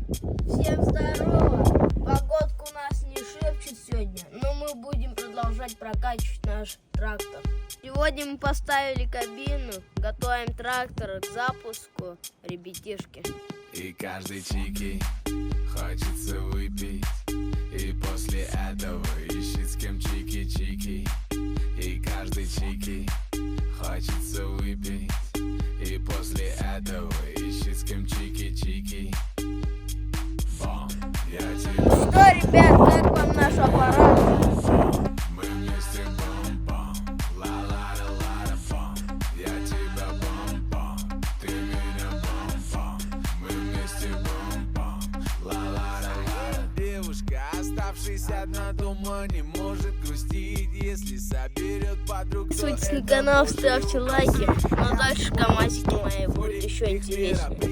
Всем здорово! Погодка у нас не шепчет сегодня, но мы будем продолжать прокачивать наш трактор. Сегодня мы поставили кабину, готовим трактор к запуску, ребятишки. И каждый чики хочется выпить, и после этого ищет с кем чики-чики. И каждый чики хочется выпить, и после этого ищет с кем чики-чики. Бом, я тебя... Ну что, ребят, как вам наш аппарат? Мы вместе бом-бом, ла-ла-ла-ла-бом. Я тебя бом-бом, ты меня бом-бом. Мы вместе бом-бом, ла-ла-ла-ла. Девушка, оставшаяся одна дома, не может грустить, если соберет подруг. Подписывайтесь на канал, ставьте лайки, но дальше камазики мои будут еще интереснее.